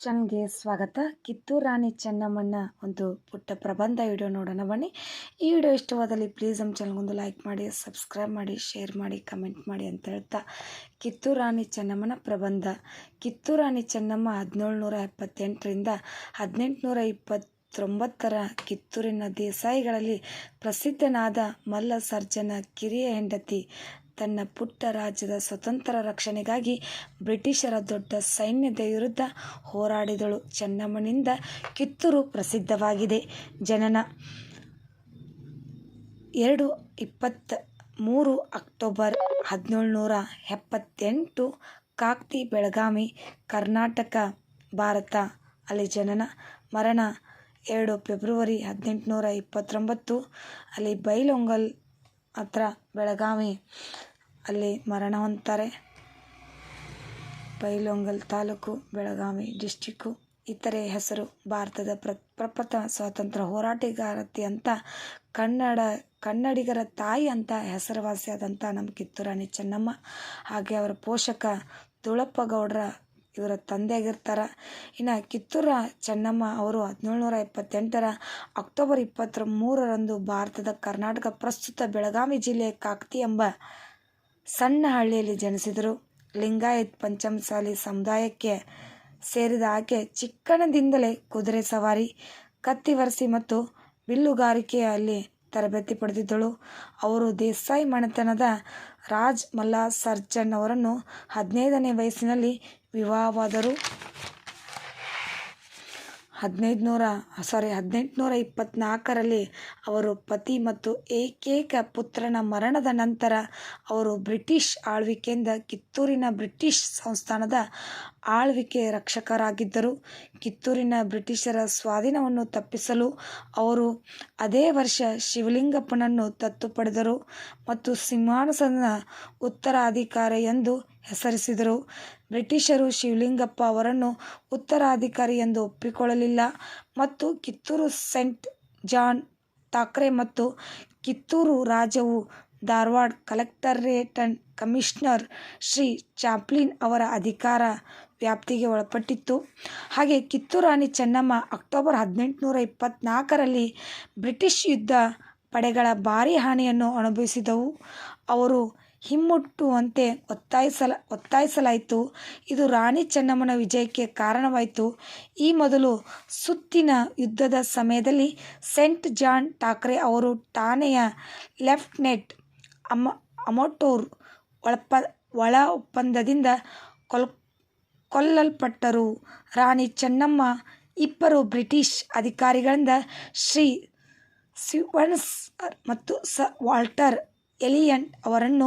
ಚಾನಲ್ಗೆ ಸ್ವಾಗತ. ಕಿತ್ತೂರು ರಾಣಿ ಚೆನ್ನಮ್ಮನ ಒಂದು ಪುಟ್ಟ ಪ್ರಬಂಧ ವಿಡಿಯೋ ನೋಡೋಣ ಬನ್ನಿ. ಈ ವಿಡಿಯೋ ಇಷ್ಟವಾದಲ್ಲಿ ಪ್ಲೀಸ್ ನಮ್ಮ ಚಾನಲ್ಗೊಂದು ಲೈಕ್ ಮಾಡಿ, ಸಬ್ಸ್ಕ್ರೈಬ್ ಮಾಡಿ, ಶೇರ್ ಮಾಡಿ, ಕಮೆಂಟ್ ಮಾಡಿ ಅಂತ ಹೇಳ್ತಾ, ಕಿತ್ತೂರು ರಾಣಿ ಚೆನ್ನಮ್ಮನ ಪ್ರಬಂಧ. ಕಿತ್ತೂರು ರಾಣಿ ಚೆನ್ನಮ್ಮ 1778ರಿಂದ 1829 ಕಿತ್ತೂರಿನ ದೇಸಾಯಿಗಳಲ್ಲಿ ಪ್ರಸಿದ್ಧನಾದ ಮಲ್ಲ ಸರ್ಜನ ಕಿರಿಯ ಹೆಂಡತಿ. ತನ್ನ ಪುಟ್ಟ ರಾಜ್ಯದ ಸ್ವತಂತ್ರ ರಕ್ಷಣೆಗಾಗಿ ಬ್ರಿಟಿಷರ ದೊಡ್ಡ ಸೈನ್ಯದ ವಿರುದ್ಧ ಹೋರಾಡಿದಳು. ಚೆನ್ನಮ್ಮನಿಂದ ಕಿತ್ತೂರು ಪ್ರಸಿದ್ಧವಾಗಿದೆ. ಜನನ 23 ಅಕ್ಟೋಬರ್ 1778, ಕಾಕ್ತಿ, ಬೆಳಗಾವಿ, ಕರ್ನಾಟಕ, ಭಾರತ. ಅಲ್ಲಿ ಜನನ. ಮರಣ 2 ಫೆಬ್ರವರಿ 1829, ಅಲ್ಲಿ ಬೈಲಹೊಂಗಲ ಹತ್ರ, ಬೆಳಗಾವಿ ಅಲ್ಲಿ ಮರಣ ಹೊಂದ್ತಾರೆ. ಬೈಲಹೊಂಗಲ ತಾಲೂಕು, ಬೆಳಗಾವಿ ಡಿಸ್ಟಿಕ್ಕು. ಇತರೆ ಹೆಸರು: ಭಾರತದ ಪ್ರಪ್ರಥಮ ಸ್ವಾತಂತ್ರ್ಯ ಹೋರಾಟಗಾರತಿ ಅಂತ, ಕನ್ನಡಿಗರ ತಾಯಿ ಅಂತ ಹೆಸರುವಾಸಿಯಾದಂಥ ನಮ್ಮ ಕಿತ್ತೂರು ರಾಣಿ ಚೆನ್ನಮ್ಮ. ಹಾಗೆ ಅವರ ಪೋಷಕ ದುಳಪ್ಪ ಗೌಡ್ರ ಇವರ ತಂದೆಯಾಗಿರ್ತಾರೆ. ಇನ್ನು ಕಿತ್ತೂರು ಚೆನ್ನಮ್ಮ ಅವರು 1778 ಅಕ್ಟೋಬರ್ 23ರಂದು ಭಾರತದ ಕರ್ನಾಟಕ, ಪ್ರಸ್ತುತ ಬೆಳಗಾವಿ ಜಿಲ್ಲೆಯ ಕಾಕ್ತಿ ಎಂಬ ಸಣ್ಣ ಹಳ್ಳಿಯಲ್ಲಿ ಜನಿಸಿದರು. ಲಿಂಗಾಯತ್ ಪಂಚಮಸಾಲಿ ಸಮುದಾಯಕ್ಕೆ ಸೇರಿದ ಆಕೆ ಚಿಕ್ಕನದಿಂದಲೇ ಕುದುರೆ ಸವಾರಿ, ಕತ್ತಿವರಸೆ ಮತ್ತು ಬಿಲ್ಲುಗಾರಿಕೆಯಲ್ಲಿ ತರಬೇತಿ ಪಡೆದಿದ್ದಳು. ಅವರು ದೇಸಾಯಿ ಮನೆತನದ ರಾಜ್ ಮಲ್ಲ ಸರ್ಜನ್ ಅವರನ್ನು 15ನೇ ವಯಸ್ಸಿನಲ್ಲಿ ವಿವಾಹವಾದರು. 1824ರಲ್ಲಿ ಅವರು ಪತಿ ಮತ್ತು ಏಕೈಕ ಪುತ್ರನ ಮರಣದ ನಂತರ ಅವರು ಬ್ರಿಟಿಷ್ ಆಳ್ವಿಕೆಯಿಂದ ಕಿತ್ತೂರಿನ ಬ್ರಿಟಿಷ್ ಸಂಸ್ಥಾನದ ಆಳ್ವಿಕೆ ರಕ್ಷಕರಾಗಿದ್ದರು. ಕಿತ್ತೂರಿನ ಬ್ರಿಟಿಷರ ಸ್ವಾಧೀನವನ್ನು ತಪ್ಪಿಸಲು ಅವರು ಅದೇ ವರ್ಷ ಶಿವಲಿಂಗಪ್ಪನನ್ನು ದತ್ತು ಪಡೆದರು ಮತ್ತು ಸಿಂಹಾಸನದ ಉತ್ತರಾಧಿಕಾರಿ ಎಂದು ಹೆಸರಿಸಿದರು. ಬ್ರಿಟಿಷರು ಶಿವಲಿಂಗಪ್ಪ ಅವರನ್ನು ಉತ್ತರಾಧಿಕಾರಿ ಎಂದು ಒಪ್ಪಿಕೊಳ್ಳಲಿಲ್ಲ ಮತ್ತು ಕಿತ್ತೂರು ಸೇಂಟ್ ಜಾನ್ ಠಾಕ್ರೆ ಮತ್ತು ಕಿತ್ತೂರು ರಾಜ್ಯವು Dharwad collectorate commissioner Shri Chaplin ಅವರ ಅಧಿಕಾರ ವ್ಯಾಪ್ತಿಗೆ ಒಳಪಟ್ಟಿತ್ತು. ಹಾಗೆ ಕಿತ್ತೂರು ರಾಣಿ ಚೆನ್ನಮ್ಮ ಅಕ್ಟೋಬರ್ 1824ರಲ್ಲಿ ಬ್ರಿಟಿಷ್ ಯುದ್ಧ ಪಡೆಗಳ ಭಾರೀ ಹಾನಿಯನ್ನು ಅನುಭವಿಸಿದವು. ಅವರು ಹಿಮ್ಮುಟ್ಟುವಂತೆ ಒತ್ತಾಯಿಸಲಾಯಿತು. ಇದು ರಾಣಿ ಚೆನ್ನಮ್ಮನ ವಿಜಯಕ್ಕೆ ಕಾರಣವಾಯಿತು. ಈ ಮೊದಲು ಸುತ್ತಿನ ಯುದ್ಧದ ಸಮಯದಲ್ಲಿ ಸೇಂಟ್ ಜಾನ್ ಠಾಕ್ರೆ ಅವರು ಠಾಣೆಯ ಲೆಫ್ಟಿನೆಂಟ್ ಅಮೋಟೂರ್ ಒಳ ಒಪ್ಪಂದದಿಂದ ಕೊಲ್ಲಲ್ಪಟ್ಟರು. ರಾಣಿ ಚೆನ್ನಮ್ಮ ಇಬ್ಬರು ಬ್ರಿಟಿಷ್ ಅಧಿಕಾರಿಗಳಿಂದ ಶ್ರೀ ಸ್ಟೀವನ್ಸ್ ಮತ್ತು ಸರ್ ವಾಲ್ಟರ್ ಎಲಿಯಟ್ ಅವರನ್ನು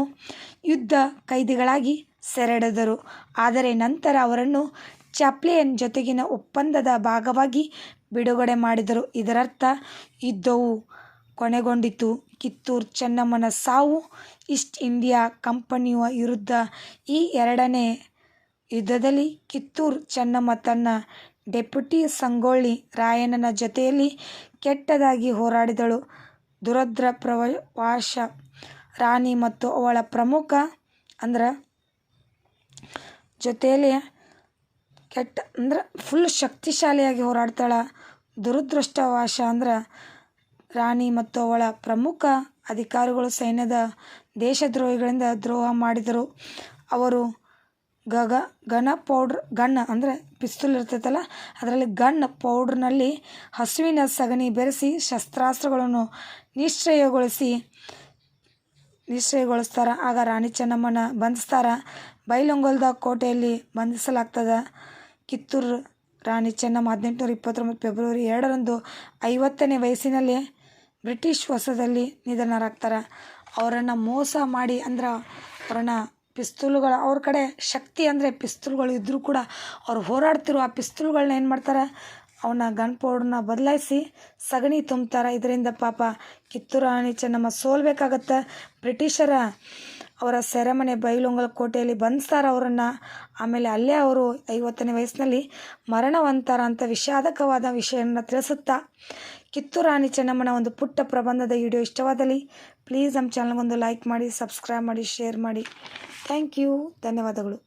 ಯುದ್ಧ ಖೈದಿಗಳಾಗಿ ಸೆರೆಹಿಡಿದರು. ಆದರೆ ನಂತರ ಅವರನ್ನು ಚಾಪ್ಲಿನ್ ಜೊತೆಗಿನ ಒಪ್ಪಂದದ ಭಾಗವಾಗಿ ಬಿಡುಗಡೆ ಮಾಡಿದರು. ಇದರರ್ಥ ಯುದ್ಧವು ಕೊನೆಗೊಂಡಿತು. ಕಿತ್ತೂರು ಚೆನ್ನಮ್ಮನ ಸಾವು ಈಸ್ಟ್ ಇಂಡಿಯಾ ಕಂಪನಿಯ ವಿರುದ್ಧ ಈ ಎರಡನೇ ಯುದ್ಧದಲ್ಲಿ ಕಿತ್ತೂರು ಚೆನ್ನಮ್ಮ ತನ್ನ ಡೆಪ್ಯೂಟಿ ಸಂಗೊಳ್ಳಿ ರಾಯಣ್ಣನ ಜೊತೆಯಲ್ಲಿ ಕೆಟ್ಟದಾಗಿ ಹೋರಾಡಿದಳು. ದುರದೃಷ್ಟವಶ ರಾಣಿ ಮತ್ತು ಅವಳ ಪ್ರಮುಖ ಜೊತೆಯಲ್ಲಿ ಫುಲ್ ಶಕ್ತಿಶಾಲಿಯಾಗಿ ಹೋರಾಡ್ತಾಳ. ದುರದೃಷ್ಟವಶ ರಾಣಿ ಮತ್ತು ಅವಳ ಪ್ರಮುಖ ಅಧಿಕಾರಿಗಳು ಸೈನ್ಯದ ದೇಶದ್ರೋಹಿಗಳಿಂದ ದ್ರೋಹ ಮಾಡಿದರು. ಅವರು ಪಿಸ್ತೂಲ್ ಇರ್ತೈತಲ್ಲ, ಅದರಲ್ಲಿ ಗನ್ ಪೌಡ್ರ್ನಲ್ಲಿ ಹಸುವಿನ ಸಗಣಿ ಬೆರೆಸಿ ಶಸ್ತ್ರಾಸ್ತ್ರಗಳನ್ನು ನಿಷ್ಕ್ರಿಯಗೊಳಿಸ್ತಾರೆ. ಆಗ ರಾಣಿ ಚೆನ್ನಮ್ಮನ ಬಂಧಿಸ್ತಾರೆ. ಬೈಲಹೊಂಗಲದ ಕೋಟೆಯಲ್ಲಿ ಬಂಧಿಸಲಾಗ್ತದೆ. ಕಿತ್ತೂರು ರಾಣಿ ಚೆನ್ನಮ್ಮ 1829 ಫೆಬ್ರವರಿ 2ರಂದು 50ನೇ ವಯಸ್ಸಿನಲ್ಲಿ ಬ್ರಿಟಿಷ್ ವಶದಲ್ಲಿ ನಿಧನರಾಗ್ತಾರೆ. ಅವರನ್ನು ಮೋಸ ಮಾಡಿ ಅವರನ್ನು ಪಿಸ್ತೂಲ್ಗಳು, ಅವ್ರ ಕಡೆ ಶಕ್ತಿ ಪಿಸ್ತೂಲ್ಗಳು ಇದ್ದರೂ ಕೂಡ ಅವ್ರು ಹೋರಾಡ್ತಿರೋ ಆ ಪಿಸ್ತೂಲ್ಗಳನ್ನ ಏನು ಮಾಡ್ತಾರೆ, ಅವನ್ನ ಗನ್ ಪೌಡ್ರನ್ನ ಬದಲಾಯಿಸಿ ಸಗಣಿ ತುಂಬ್ತಾರೆ. ಇದರಿಂದ ಪಾಪ ಕಿತ್ತೂರು ರಾಣಿ ಚೆನ್ನಮ್ಮ ಸೋಲ್ಬೇಕಾಗತ್ತೆ. ಬ್ರಿಟಿಷರ ಅವರ ಸೆರೆಮನೆ ಬೈಲಹೊಂಗಲ ಕೋಟೆಯಲ್ಲಿ ಬಂಧಿಸ್ತಾರೆ ಅವರನ್ನು. ಆಮೇಲೆ ಅಲ್ಲೇ ಅವರು 50ನೇ ವಯಸ್ಸಿನಲ್ಲಿ ಮರಣ ಹೊಂದ್ತಾರ ಅಂತ ವಿಷಾದಕವಾದ ವಿಷಯವನ್ನು ತಿಳಿಸುತ್ತಾ, ಕಿತ್ತೂರು ರಾಣಿ ಚೆನ್ನಮ್ಮನ ಒಂದು ಪುಟ್ಟ ಪ್ರಬಂಧದ ವಿಡಿಯೋ ಇಷ್ಟವಾದಲ್ಲಿ ಪ್ಲೀಸ್ ನಮ್ಮ ಚಾನಲ್ಗೊಂದು ಲೈಕ್ ಮಾಡಿ, ಸಬ್ಸ್ಕ್ರೈಬ್ ಮಾಡಿ, ಶೇರ್ ಮಾಡಿ. Thank you. ಧನ್ಯವಾದಗಳು.